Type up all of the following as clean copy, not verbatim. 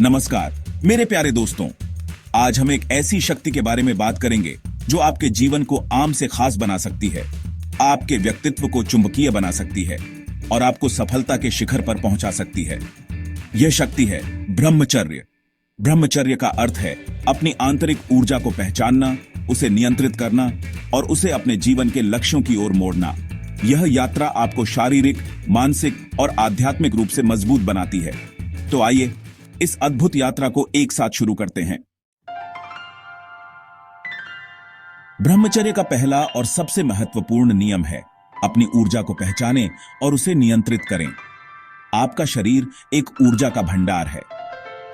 नमस्कार मेरे प्यारे दोस्तों, आज हम एक ऐसी शक्ति के बारे में बात करेंगे जो आपके जीवन को आम से खास बना सकती है, आपके व्यक्तित्व को चुंबकीय बना सकती है और आपको सफलता के शिखर पर पहुंचा सकती है। यह शक्ति है ब्रह्मचर्य। ब्रह्मचर्य का अर्थ है अपनी आंतरिक ऊर्जा को पहचानना, उसे नियंत्रित करना और उसे अपने जीवन के लक्ष्यों की ओर मोड़ना। यह यात्रा आपको शारीरिक, मानसिक और आध्यात्मिक रूप से मजबूत बनाती है। तो आइए इस अद्भुत यात्रा को एक साथ शुरू करते हैं। ब्रह्मचर्य का पहला और सबसे महत्वपूर्ण नियम है अपनी ऊर्जा को पहचानें और उसे नियंत्रित करें। आपका शरीर एक ऊर्जा का भंडार है।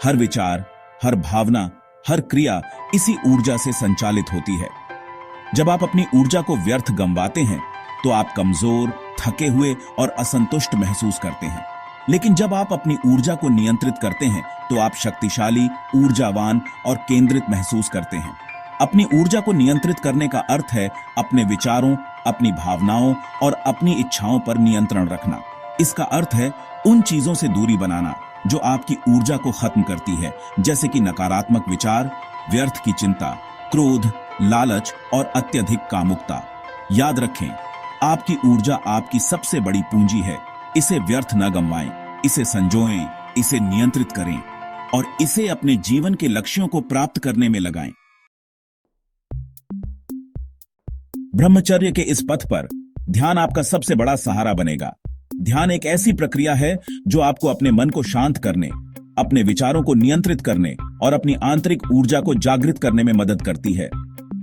हर विचार, हर भावना, हर क्रिया इसी ऊर्जा से संचालित होती है। जब आप अपनी ऊर्जा को व्यर्थ गंवाते हैं तो आप कमजोर, थके हुए और असंतुष्ट महसूस करते हैं। लेकिन जब आप अपनी ऊर्जा को नियंत्रित करते हैं तो आप शक्तिशाली, ऊर्जावान और केंद्रित महसूस करते हैं। अपनी ऊर्जा को नियंत्रित करने का अर्थ है अपने विचारों, अपनी भावनाओं और अपनी इच्छाओं पर नियंत्रण रखना। इसका अर्थ है उन चीजों से दूरी बनाना जो आपकी ऊर्जा को खत्म करती है, जैसे कि नकारात्मक विचार, व्यर्थ की चिंता, क्रोध, लालच और अत्यधिक कामुकता। याद रखें, आपकी ऊर्जा आपकी सबसे बड़ी पूंजी है। इसे व्यर्थ न गंवाएं, इसे संजोएं, इसे नियंत्रित करें और इसे अपने जीवन के लक्ष्यों को प्राप्त करने में लगाएं। ब्रह्मचर्य के इस पथ पर ध्यान आपका सबसे बड़ा सहारा बनेगा। ध्यान एक ऐसी प्रक्रिया है जो आपको अपने मन को शांत करने, अपने विचारों को नियंत्रित करने और अपनी आंतरिक ऊर्जा को जागृत करने में मदद करती है।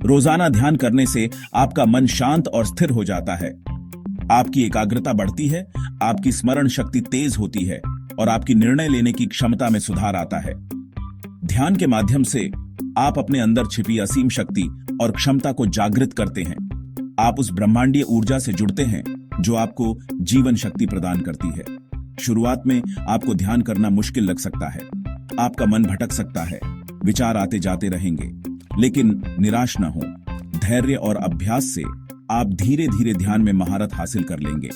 रोजाना ध्यान करने से आपका मन शांत और स्थिर हो जाता है। आपकी एकाग्रता बढ़ती है, आपकी स्मरण शक्ति तेज होती है और आपकी निर्णय लेने की क्षमता में सुधार आता है। ध्यान के माध्यम से आप अपने अंदर छिपी असीम शक्ति और क्षमता को जागृत करते हैं। आप उस ब्रह्मांडीय ऊर्जा से जुड़ते हैं जो आपको जीवन शक्ति प्रदान करती है। शुरुआत में आपको ध्यान करना मुश्किल लग सकता है। आपका मन भटक सकता है, विचार आते जाते रहेंगे, लेकिन निराश न हो। धैर्य और अभ्यास से आप धीरे धीरे ध्यान में महारत हासिल कर लेंगे।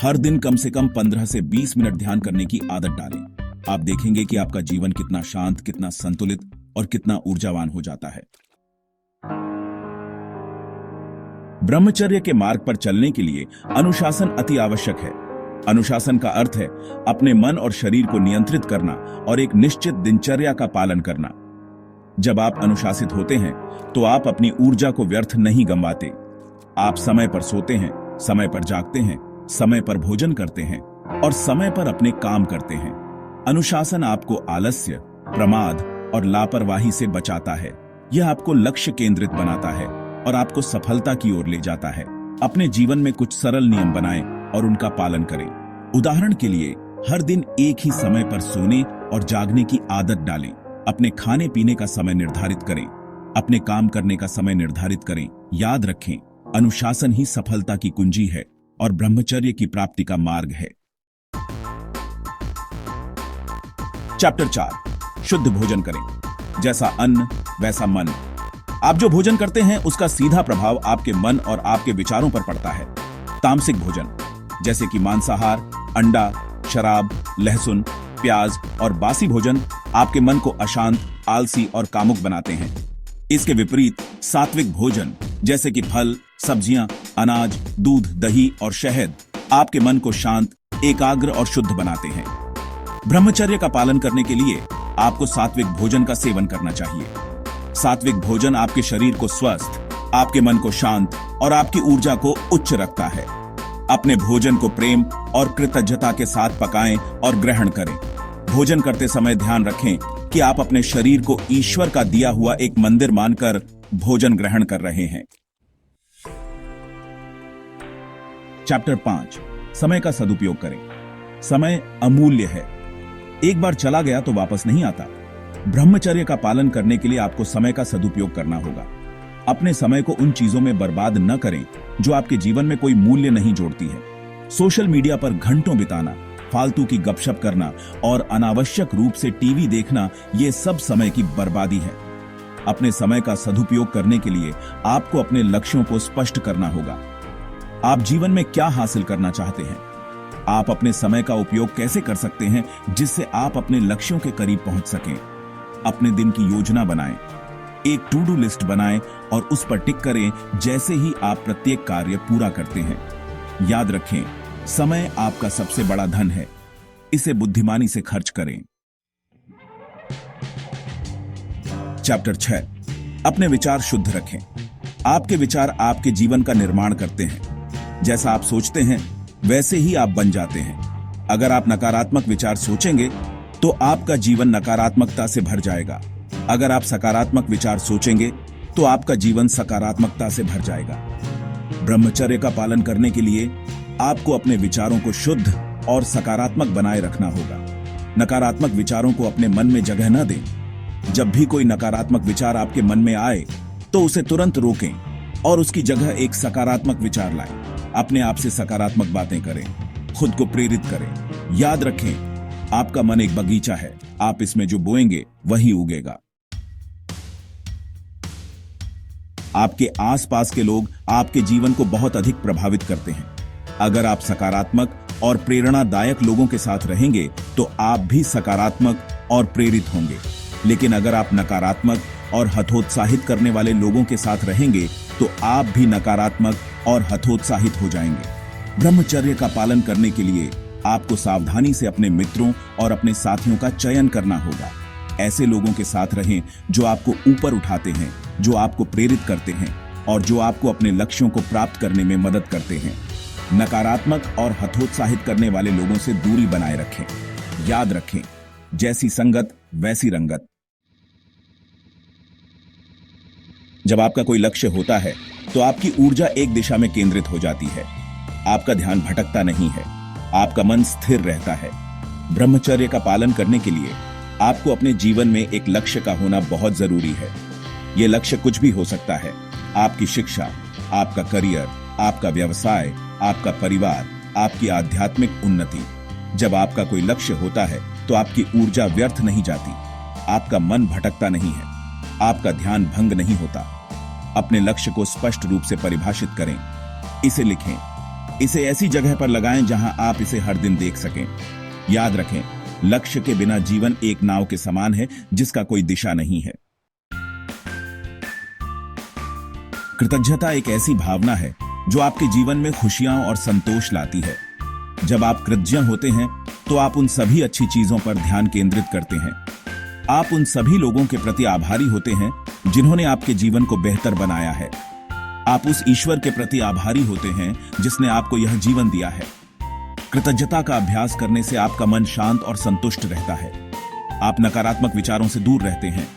हर दिन कम से कम 15 से 20 मिनट ध्यान करने की आदत डालें। आप देखेंगे कि आपका जीवन कितना शांत, कितना संतुलित और कितना ऊर्जावान हो जाता है। ब्रह्मचर्य के मार्ग पर चलने के लिए अनुशासन अति आवश्यक है। अनुशासन का अर्थ है अपने मन और शरीर को नियंत्रित करना और एक निश्चित दिनचर्या का पालन करना। जब आप अनुशासित होते हैं तो आप अपनी ऊर्जा को व्यर्थ नहीं गंवाते। आप समय पर सोते हैं, समय पर जागते हैं, समय पर भोजन करते हैं और समय पर अपने काम करते हैं। अनुशासन आपको आलस्य, प्रमाद और लापरवाही से बचाता है। यह आपको लक्ष्य केंद्रित बनाता है और आपको सफलता की ओर ले जाता है। अपने जीवन में कुछ सरल नियम बनाएं और उनका पालन करें। उदाहरण के लिए, हर दिन एक ही समय पर सोने और जागने की आदत डालें। अपने खाने पीने का समय निर्धारित करें। अपने काम करने का समय निर्धारित करें। याद रखें, अनुशासन ही सफलता की कुंजी है और ब्रह्मचर्य की प्राप्ति का मार्ग है। चैप्टर 4, शुद्ध भोजन करें। जैसा अन्न वैसा मन। आप जो भोजन करते हैं उसका सीधा प्रभाव आपके मन और आपके विचारों पर पड़ता है। तामसिक भोजन जैसे कि मांसाहार, अंडा, शराब, लहसुन, प्याज और बासी भोजन आपके मन को अशांत, आलसी और कामुक बनाते हैं। इसके विपरीत सात्विक भोजन जैसे कि फल, सब्जियां, अनाज, दूध, दही और शहद आपके मन को शांत, एकाग्र और शुद्ध बनाते हैं। ब्रह्मचर्य का पालन करने के लिए आपको सात्विक भोजन का सेवन करना चाहिए। सात्विक भोजन आपके शरीर को स्वस्थ, आपके मन को शांत और आपकी ऊर्जा को उच्च रखता है। अपने भोजन को प्रेम और कृतज्ञता के साथ पकाएं और ग्रहण करें। भोजन करते समय ध्यान रखें कि आप अपने शरीर को ईश्वर का दिया हुआ एक मंदिर मानकर भोजन ग्रहण कर रहे हैं। चैप्टर 5, समय का सदुपयोग करें। समय अमूल्य है, एक बार चला गया तो वापस नहीं आता। ब्रह्मचर्य का पालन करने के लिए आपको समय का सदुपयोग करना होगा। अपने समय को उन चीजों में बर्बाद न करें जो आपके जीवन में कोई मूल्य नहीं जोड़ती है। सोशल मीडिया पर घंटों बिताना, फालतू की गपशप करना और अनावश्यक रूप से टीवी देखना, ये सब समय की बर्बादी है। अपने समय का सदुपयोग करने के लिए आपको अपने लक्ष्यों को स्पष्ट करना होगा। आप जीवन में क्या हासिल करना चाहते हैं? आप अपने समय का उपयोग कैसे कर सकते हैं जिससे आप अपने लक्ष्यों के करीब पहुंच सकें? अपने दिन की योजना बनाएं, एक टू डू लिस्ट बनाएं और उस पर टिक करें जैसे ही आप प्रत्येक कार्य पूरा करते हैं। याद रखें, समय आपका सबसे बड़ा धन है, इसे बुद्धिमानी से खर्च करें। चैप्टर 6, अपने विचार शुद्ध रखें। आपके विचार आपके जीवन का निर्माण करते हैं। जैसा आप सोचते हैं वैसे ही आप बन जाते हैं। अगर आप नकारात्मक विचार सोचेंगे तो आपका जीवन नकारात्मकता से भर जाएगा। अगर आप सकारात्मक विचार सोचेंगे तो आपका जीवन सकारात्मकता से भर जाएगा। ब्रह्मचर्य का पालन करने के लिए आपको अपने विचारों को शुद्ध और सकारात्मक बनाए रखना होगा। नकारात्मक विचारों को अपने मन में जगह न दें। जब भी कोई नकारात्मक विचार आपके मन में आए तो उसे तुरंत रोकें और उसकी जगह एक सकारात्मक विचार लाएं। अपने आप से सकारात्मक बातें करें, खुद को प्रेरित करें। याद रखें, आपका मन एक बगीचा है, आप इसमें जो बोएंगे वही उगेगा। आपके आसपास के लोग आपके जीवन को बहुत अधिक प्रभावित करते हैं। अगर आप सकारात्मक और प्रेरणादायक लोगों के साथ रहेंगे तो आप भी सकारात्मक और प्रेरित होंगे। लेकिन अगर आप नकारात्मक और हतोत्साहित करने वाले लोगों के साथ रहेंगे तो आप भी नकारात्मक और हतोत्साहित हो जाएंगे। ब्रह्मचर्य का पालन करने के लिए आपको सावधानी से अपने मित्रों और अपने साथियों का चयन करना होगा। ऐसे लोगों के साथ रहें जो आपको ऊपर उठाते हैं, जो आपको प्रेरित करते हैं और जो आपको अपने लक्ष्यों को प्राप्त करने में मदद करते हैं। नकारात्मक और हतोत्साहित करने वाले लोगों से दूरी बनाए रखें। याद रखें, जैसी संगत वैसी रंगत। जब आपका कोई लक्ष्य होता है तो आपकी ऊर्जा एक दिशा में केंद्रित हो जाती है। आपका ध्यान भटकता नहीं है, आपका मन स्थिर रहता है। ब्रह्मचर्य का पालन करने के लिए आपको अपने जीवन में एक लक्ष्य का होना बहुत जरूरी है। यह लक्ष्य कुछ भी हो सकता है। आपकी शिक्षा, आपका करियर, आपका व्यवसाय, आपका परिवार, आपकी आध्यात्मिक उन्नति। जब आपका कोई लक्ष्य होता है तो आपकी ऊर्जा व्यर्थ नहीं जाती, आपका मन भटकता नहीं है, आपका ध्यान भंग नहीं होता। अपने लक्ष्य को स्पष्ट रूप से परिभाषित करें, इसे लिखें, इसे ऐसी जगह पर लगाएं जहां आप इसे हर दिन देख सकें। याद रखें, लक्ष्य के बिना जीवन एक नाव के समान है जिसका कोई दिशा नहीं है। कृतज्ञता एक ऐसी भावना है जो आपके जीवन में खुशियां और संतोष लाती है। जब आप कृतज्ञ होते हैं तो आप उन सभी अच्छी चीजों पर ध्यान केंद्रित करते हैं। आप उन सभी लोगों के प्रति आभारी होते हैं जिन्होंने आपके जीवन को बेहतर बनाया है। आप उस ईश्वर के प्रति आभारी होते हैं जिसने आपको यह जीवन दिया है। कृतज्ञता का अभ्यास करने से आपका मन शांत और संतुष्ट रहता है। आप नकारात्मक विचारों से दूर रहते हैं।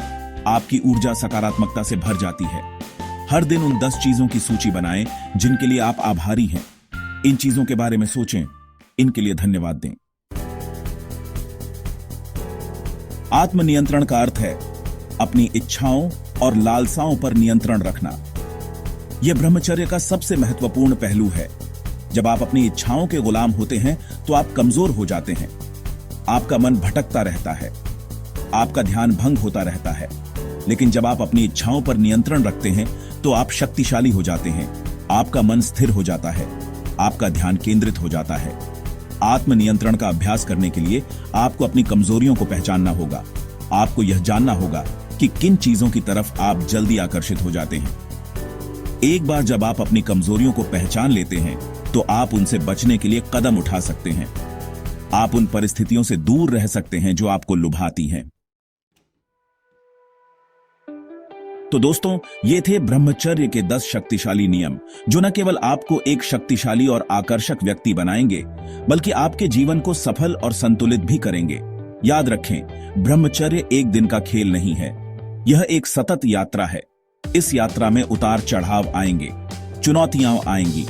आपकी ऊर्जा सकारात्मकता से भर जाती है। हर दिन उन 10 चीजों की सूची बनाएं जिनके लिए आप आभारी हैं। इन चीजों के बारे में सोचें, इनके लिए धन्यवाद दें। आत्मनियंत्रण का अर्थ है अपनी इच्छाओं और लालसाओं पर नियंत्रण रखना। यह ब्रह्मचर्य का सबसे महत्वपूर्ण पहलू है। जब आप अपनी इच्छाओं के गुलाम होते हैं तो आप कमजोर हो जाते हैं। आपका मन भटकता रहता है, आपका ध्यान भंग होता रहता है। लेकिन जब आप अपनी इच्छाओं पर नियंत्रण रखते हैं तो आप शक्तिशाली हो जाते हैं। आपका मन स्थिर हो जाता है, आपका ध्यान केंद्रित हो जाता है। आत्मनियंत्रण का अभ्यास करने के लिए आपको अपनी कमजोरियों को पहचानना होगा। आपको यह जानना होगा कि किन चीजों की तरफ आप जल्दी आकर्षित हो जाते हैं। एक बार जब आप अपनी कमजोरियों को पहचान लेते हैं तो आप उनसे बचने के लिए कदम उठा सकते हैं। आप उन परिस्थितियों से दूर रह सकते हैं जो आपको लुभाती हैं। तो दोस्तों, ये थे ब्रह्मचर्य के 10 शक्तिशाली नियम जो न केवल आपको एक शक्तिशाली और आकर्षक व्यक्ति बनाएंगे बल्कि आपके जीवन को सफल और संतुलित भी करेंगे। याद रखें, ब्रह्मचर्य एक दिन का खेल नहीं है, यह एक सतत यात्रा है। इस यात्रा में उतार चढ़ाव आएंगे, चुनौतियां आएंगी,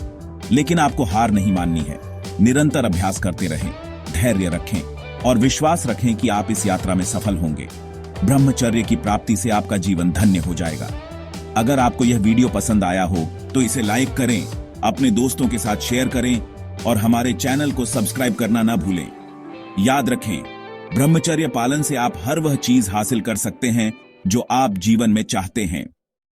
लेकिन आपको हार नहीं माननी है। निरंतर अभ्यास करते रहें, धैर्य रखें और विश्वास रखें कि आप इस यात्रा में सफल होंगे। ब्रह्मचर्य की प्राप्ति से आपका जीवन धन्य हो जाएगा। अगर आपको यह वीडियो पसंद आया हो तो इसे लाइक करें, अपने दोस्तों के साथ शेयर करें और हमारे चैनल को सब्सक्राइब करना ना भूलें। याद रखें, ब्रह्मचर्य पालन से आप हर वह चीज हासिल कर सकते हैं जो आप जीवन में चाहते हैं।